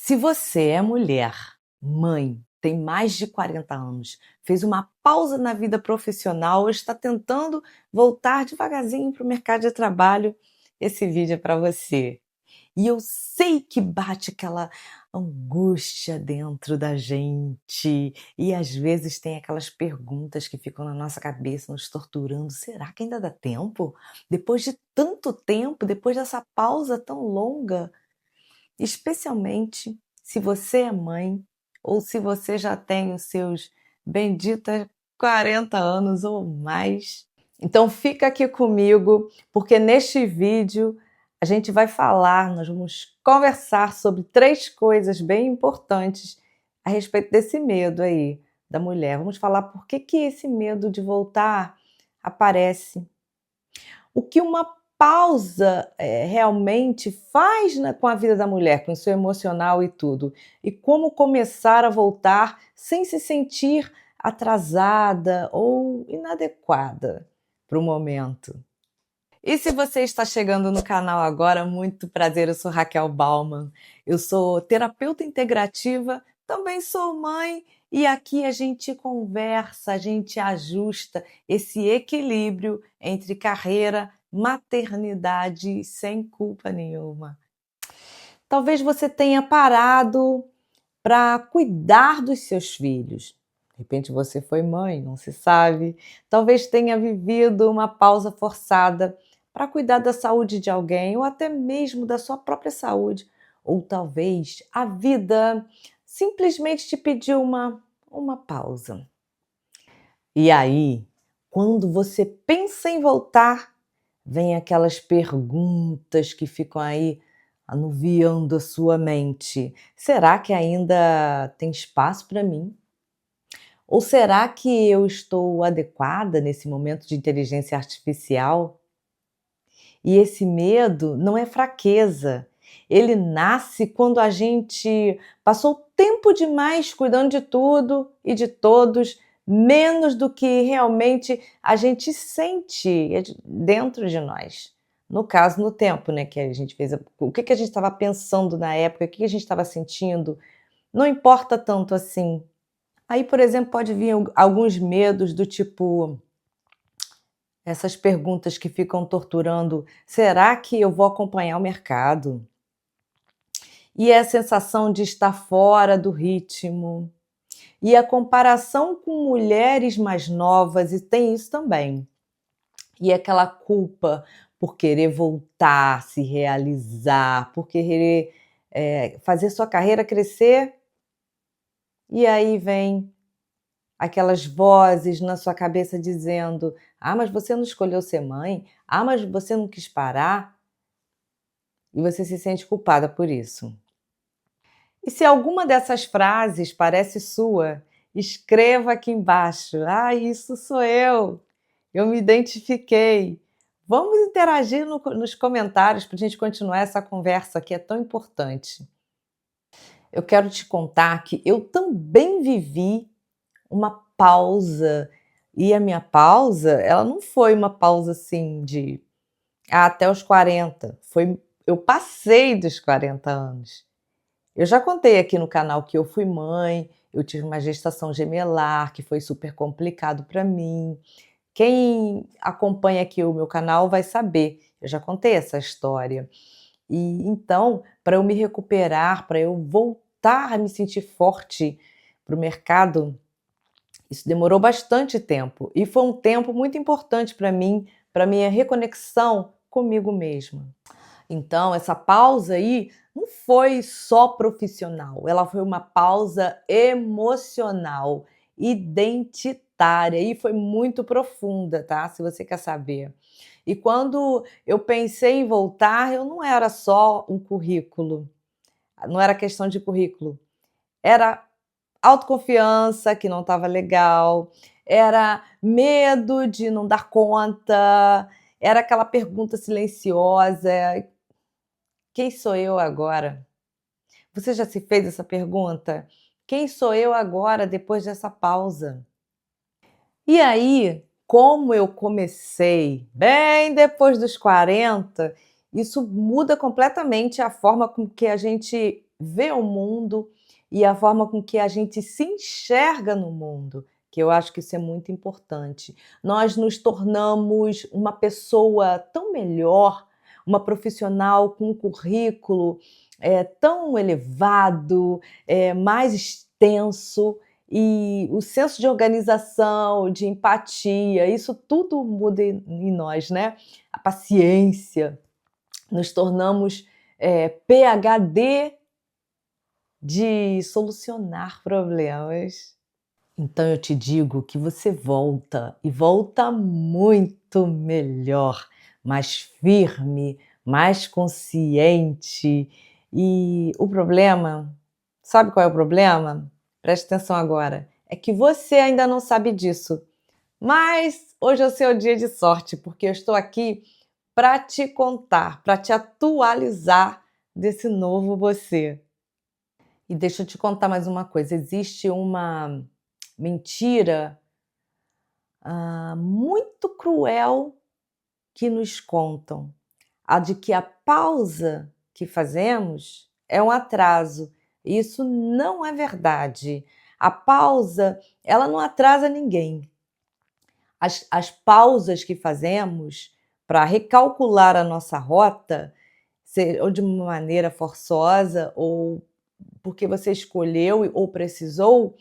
Se você é mulher, mãe, tem mais de 40 anos, fez uma pausa na vida profissional ou está tentando voltar devagarzinho para o mercado de trabalho, esse vídeo é para você. E eu sei que bate aquela angústia dentro da gente, e às vezes tem aquelas perguntas que ficam na nossa cabeça, nos torturando. Será que ainda dá tempo? Depois de tanto tempo, depois dessa pausa tão longa? Especialmente se você é mãe ou se você já tem os seus benditos 40 anos ou mais. Então fica aqui comigo, porque neste vídeo a gente vai falar, nós vamos conversar sobre 3 coisas bem importantes a respeito desse medo aí da mulher. Vamos falar por que esse medo de voltar aparece, o que uma pausa realmente faz com a vida da mulher, com o seu emocional e tudo, e como começar a voltar sem se sentir atrasada ou inadequada para o momento. E se você está chegando no canal agora, muito prazer, eu sou Raquel Bauman, eu sou terapeuta integrativa, também sou mãe e aqui a gente conversa, a gente ajusta esse equilíbrio entre carreira, maternidade sem culpa nenhuma. Talvez você tenha parado para cuidar dos seus filhos. De repente você foi mãe, não se sabe. Talvez tenha vivido uma pausa forçada para cuidar da saúde de alguém ou até mesmo da sua própria saúde. Ou talvez a vida simplesmente te pediu uma pausa. E aí, quando você pensa em voltar, vem aquelas perguntas que ficam aí anuviando a sua mente. Será que ainda tem espaço para mim? Ou será que eu estou adequada nesse momento de inteligência artificial? E esse medo não é fraqueza. Ele nasce quando a gente passou tempo demais cuidando de tudo e de todos, menos do que realmente a gente sente dentro de nós. No caso, no tempo, né, que a gente fez, o que a gente estava pensando na época, o que a gente estava sentindo, não importa tanto assim. Aí, por exemplo, pode vir alguns medos do tipo, essas perguntas que ficam torturando: será que eu vou acompanhar o mercado? E é a sensação de estar fora do ritmo. E a comparação com mulheres mais novas, e tem isso também. E aquela culpa por querer voltar, se realizar, por querer fazer sua carreira crescer. E aí vem aquelas vozes na sua cabeça dizendo: ah, mas você não escolheu ser mãe? Ah, mas você não quis parar? E você se sente culpada por isso. E se alguma dessas frases parece sua, escreva aqui embaixo: ah, isso sou eu me identifiquei. Vamos interagir nos comentários para a gente continuar essa conversa que é tão importante. Eu quero te contar que eu também vivi uma pausa, e a minha pausa, ela não foi uma pausa assim de até os 40, eu passei dos 40 anos. Eu já contei aqui no canal que eu fui mãe, eu tive uma gestação gemelar, que foi super complicado para mim. Quem acompanha aqui o meu canal vai saber, eu já contei essa história. E então, para eu me recuperar, para eu voltar a me sentir forte para o mercado, isso demorou bastante tempo e foi um tempo muito importante para mim, para minha reconexão comigo mesma. Então, essa pausa aí não foi só profissional, ela foi uma pausa emocional, identitária e foi muito profunda, tá? Se você quer saber. E quando eu pensei em voltar, eu não era só um currículo, não era questão de currículo, era autoconfiança que não estava legal, era medo de não dar conta, era aquela pergunta silenciosa: quem sou eu agora? Você já se fez essa pergunta? Quem sou eu agora depois dessa pausa? E aí, como eu comecei bem depois dos 40, isso muda completamente a forma com que a gente vê o mundo e a forma com que a gente se enxerga no mundo, que eu acho que isso é muito importante. Nós nos tornamos uma pessoa tão melhor, uma profissional com um currículo tão elevado, mais extenso, e o senso de organização, de empatia, isso tudo muda em nós, né? A paciência, nos tornamos PhD de solucionar problemas. Então eu te digo que você volta e volta muito melhor, mais firme, mais consciente. E o problema, sabe qual é o problema? Preste atenção agora. É que você ainda não sabe disso. Mas hoje é o seu dia de sorte, porque eu estou aqui para te contar, para te atualizar desse novo você. E deixa eu te contar mais uma coisa: existe uma mentira muito cruel que nos contam, a de que a pausa que fazemos é um atraso. Isso não é verdade. A pausa, ela não atrasa ninguém. As pausas que fazemos para recalcular a nossa rota, ou de uma maneira forçosa, ou porque você escolheu ou precisou,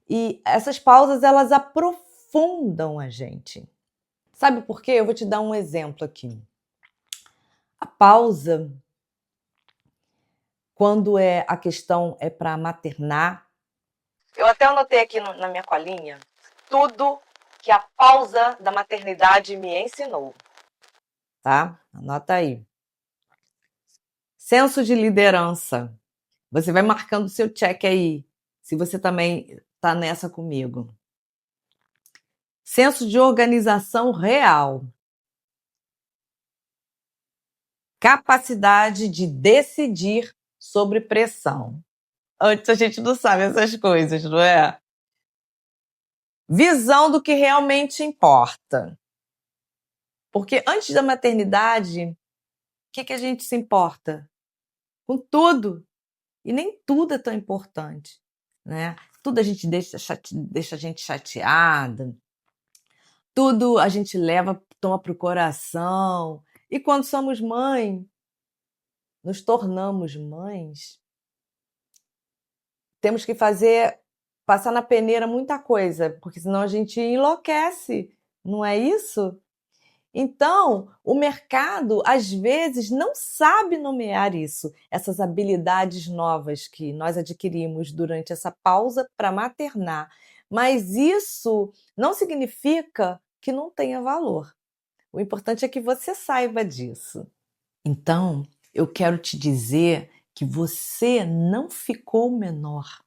e essas pausas elas aprofundam a gente. Sabe por quê? Eu vou te dar um exemplo aqui. A pausa, quando a questão é para maternar, eu até anotei aqui na minha colinha tudo que a pausa da maternidade me ensinou, tá? Anota aí. Senso de liderança. Você vai marcando o seu check aí, se você também está nessa comigo. Senso de organização real. Capacidade de decidir sobre pressão. Antes a gente não sabe essas coisas, não é? Visão do que realmente importa. Porque antes da maternidade, o que a gente se importa? Com tudo. E nem tudo é tão importante, né? Tudo a gente deixa a gente chateada, tudo a gente toma para o coração. E quando somos mãe, nos tornamos mães, temos que passar na peneira muita coisa, porque senão a gente enlouquece, não é isso? Então, o mercado, às vezes, não sabe nomear isso, essas habilidades novas que nós adquirimos durante essa pausa para maternar. Mas isso não significa que não tenha valor. O importante é que você saiba disso. Então, eu quero te dizer que você não ficou menor.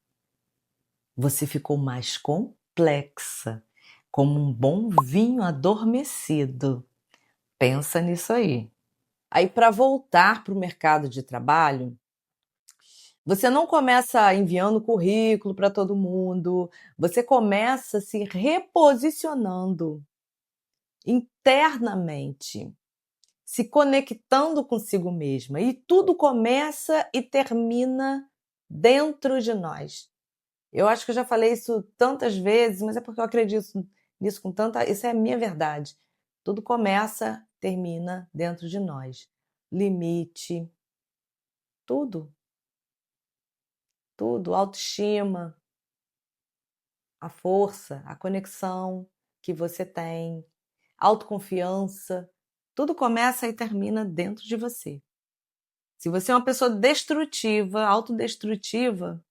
Você ficou mais complexa, como um bom vinho adormecido. Pensa nisso aí. Aí, para voltar para o mercado de trabalho, você não começa enviando currículo para todo mundo, você começa se reposicionando internamente, se conectando consigo mesma. E tudo começa e termina dentro de nós. Eu acho que eu já falei isso tantas vezes, mas é porque eu acredito nisso com tanta. Isso é a minha verdade. Tudo começa, termina dentro de nós. Limite, tudo, tudo, autoestima, a força, a conexão que você tem, autoconfiança, tudo começa e termina dentro de você. Se você é uma pessoa destrutiva, autodestrutiva,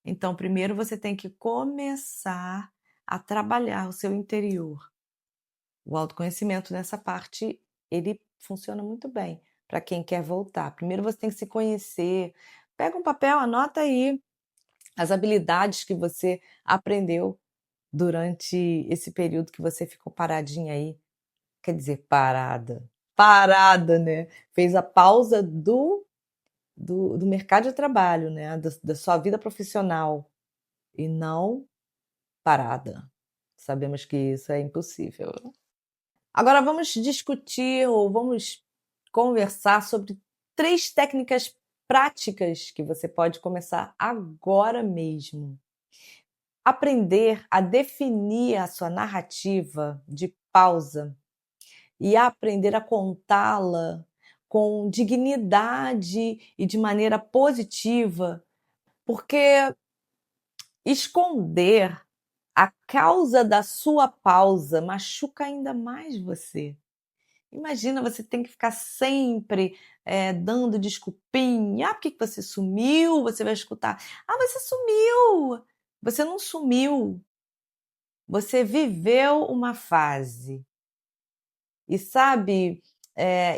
então primeiro você tem que começar a trabalhar o seu interior. O autoconhecimento nessa parte, ele funciona muito bem para quem quer voltar. Primeiro você tem que se conhecer. Pega um papel, anota aí as habilidades que você aprendeu durante esse período que você ficou paradinha aí. Quer dizer, parada, né? Fez a pausa do mercado de trabalho, né? Da sua vida profissional e não parada. Sabemos que isso é impossível. Agora vamos discutir ou vamos conversar sobre 3 técnicas práticas que você pode começar agora mesmo. Aprender a definir a sua narrativa de pausa e aprender a contá-la com dignidade e de maneira positiva, porque esconder a causa da sua pausa machuca ainda mais você. Imagina, você tem que ficar sempre, dando desculpinha. "Ah, por que que você sumiu?" Você vai escutar: "Ah, você sumiu!" Você não sumiu, você viveu uma fase. E sabe,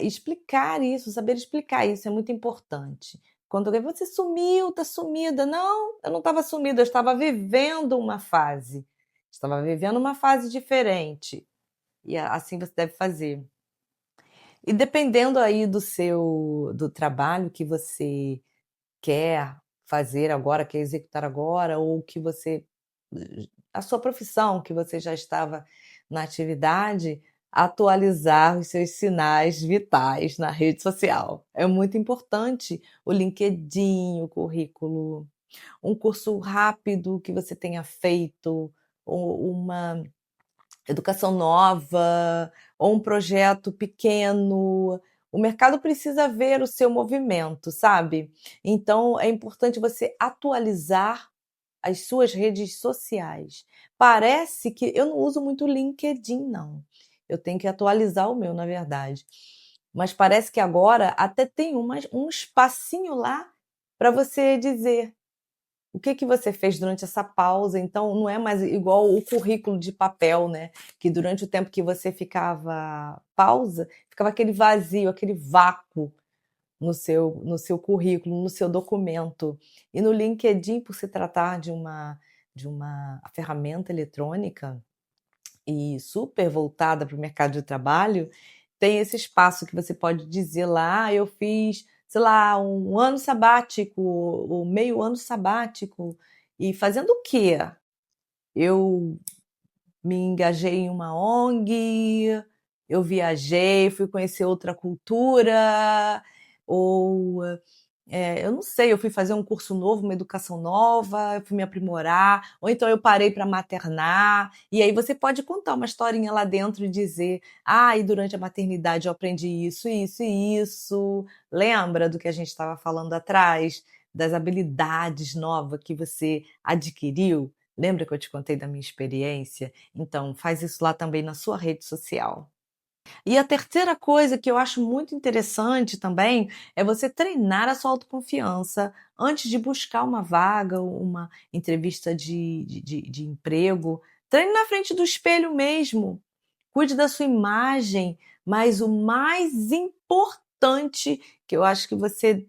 explicar isso, saber explicar isso é muito importante. Quando alguém: "Você sumiu, tá sumida". "Não, eu não estava sumida, eu estava vivendo uma fase. Estava vivendo uma fase diferente". E assim você deve fazer. E dependendo aí do trabalho que você quer fazer agora, quer executar agora, ou que você a sua profissão, que você já estava na atividade, atualizar os seus sinais vitais na rede social. É muito importante o LinkedIn, o currículo, um curso rápido que você tenha feito, ou uma educação nova, ou um projeto pequeno. O mercado precisa ver o seu movimento, sabe? Então é importante você atualizar as suas redes sociais. Parece que eu não uso muito o LinkedIn não, eu tenho que atualizar o meu, na verdade. Mas parece que agora até tem um espacinho lá para você dizer o que que você fez durante essa pausa. Então não é mais igual o currículo de papel, né, que durante o tempo que você ficava pausa, ficava aquele vazio, aquele vácuo no seu currículo, no seu documento. E no LinkedIn, por se tratar de uma ferramenta eletrônica e super voltada para o mercado de trabalho, tem esse espaço que você pode dizer lá: "Ah, eu fiz, sei lá, um ano sabático, ou meio ano sabático". E fazendo o quê? Eu me engajei em uma ONG, eu viajei, fui conhecer outra cultura, ou eu não sei, eu fui fazer um curso novo, uma educação nova, eu fui me aprimorar, ou então eu parei para maternar, e aí você pode contar uma historinha lá dentro e dizer: "Ah, e durante a maternidade eu aprendi isso, isso e isso". Lembra do que a gente estava falando atrás? Das habilidades novas que você adquiriu? Lembra que eu te contei da minha experiência? Então, faz isso lá também na sua rede social. E a terceira coisa que eu acho muito interessante também, é você treinar a sua autoconfiança antes de buscar uma vaga, uma entrevista de emprego. Treine na frente do espelho mesmo, cuide da sua imagem, mas o mais importante, que eu acho que você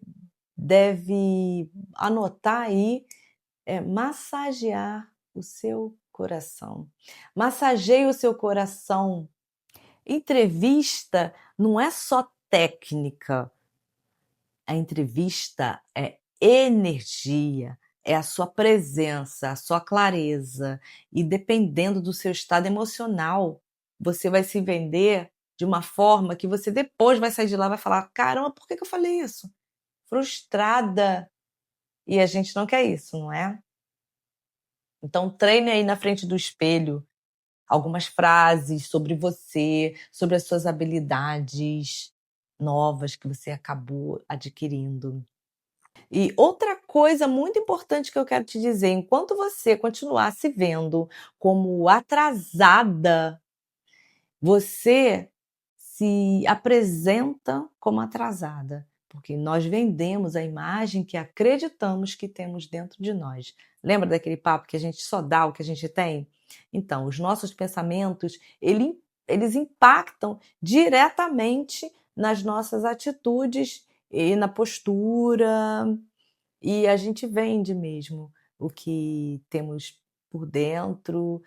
deve anotar aí, é massagear o seu coração. Massageie o seu coração. Entrevista não é só técnica, a entrevista é energia, é a sua presença, a sua clareza. E dependendo do seu estado emocional, você vai se vender de uma forma que você depois vai sair de lá e vai falar: "Caramba, por que que eu falei isso?" Frustrada. E a gente não quer isso, não é? Então treine aí na frente do espelho algumas frases sobre você, sobre as suas habilidades novas que você acabou adquirindo. E outra coisa muito importante que eu quero te dizer, enquanto você continuar se vendo como atrasada, você se apresenta como atrasada, porque nós vendemos a imagem que acreditamos que temos dentro de nós. Lembra daquele papo que a gente só dá o que a gente tem? Então, os nossos pensamentos, eles impactam diretamente nas nossas atitudes e na postura, e a gente vende mesmo o que temos por dentro,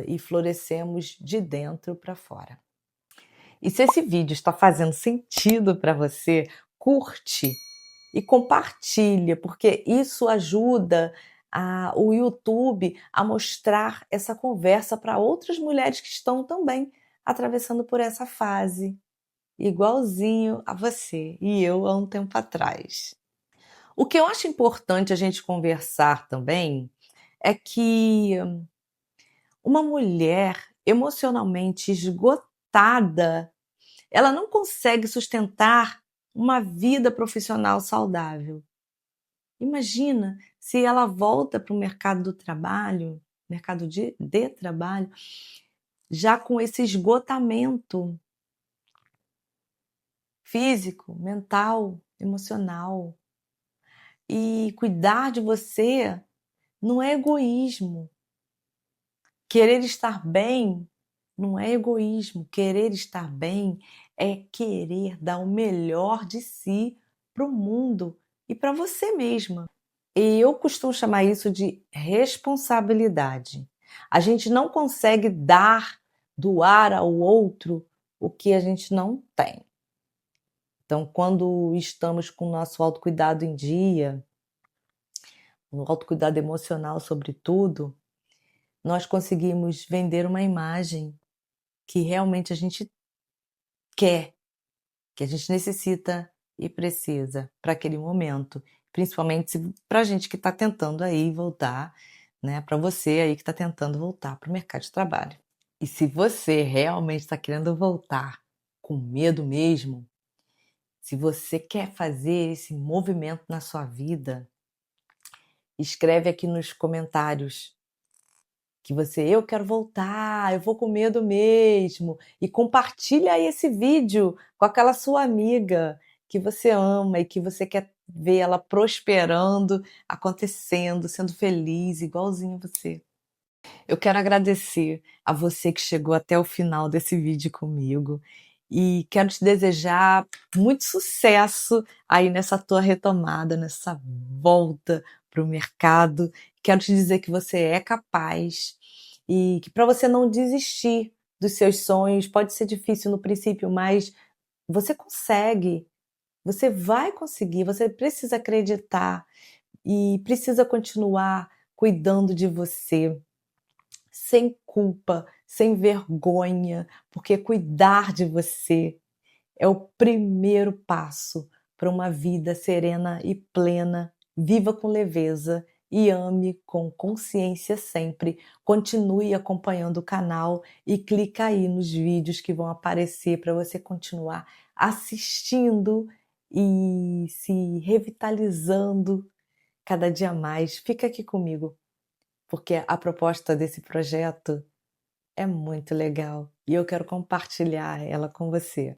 e florescemos de dentro para fora. E se esse vídeo está fazendo sentido para você, curte e compartilha, porque isso ajuda o YouTube a mostrar essa conversa para outras mulheres que estão também atravessando por essa fase, igualzinho a você e eu há um tempo atrás. O que eu acho importante a gente conversar também é que uma mulher emocionalmente esgotada, ela não consegue sustentar uma vida profissional saudável. Imagina se ela volta para o mercado do trabalho, mercado de trabalho, já com esse esgotamento físico, mental, emocional. E cuidar de você não é egoísmo. Querer estar bem não é egoísmo. Querer estar bem é querer dar o melhor de si para o mundo e para você mesma. E eu costumo chamar isso de responsabilidade. A gente não consegue doar ao outro o que a gente não tem. Então, quando estamos com o nosso autocuidado em dia, o autocuidado emocional sobretudo, nós conseguimos vender uma imagem que realmente a gente quer, que a gente necessita e precisa para aquele momento, principalmente para a gente que está tentando aí voltar, né, para você aí que está tentando voltar para o mercado de trabalho. E se você realmente está querendo voltar com medo mesmo, se você quer fazer esse movimento na sua vida, escreve aqui nos comentários que eu quero voltar, eu vou com medo mesmo, e compartilha aí esse vídeo com aquela sua amiga que você ama e que você quer ver ela prosperando, acontecendo, sendo feliz, igualzinho a você. Eu quero agradecer a você que chegou até o final desse vídeo comigo e quero te desejar muito sucesso aí nessa tua retomada, nessa volta para o mercado. Quero te dizer que você é capaz e que para você não desistir dos seus sonhos, pode ser difícil no princípio, mas você consegue, você vai conseguir, você precisa acreditar e precisa continuar cuidando de você sem culpa, sem vergonha, porque cuidar de você é o primeiro passo para uma vida serena e plena. Viva com leveza e ame com consciência sempre. Continue acompanhando o canal e clica aí nos vídeos que vão aparecer para você continuar assistindo e se revitalizando cada dia mais. Fica aqui comigo, porque a proposta desse projeto é muito legal e eu quero compartilhar ela com você.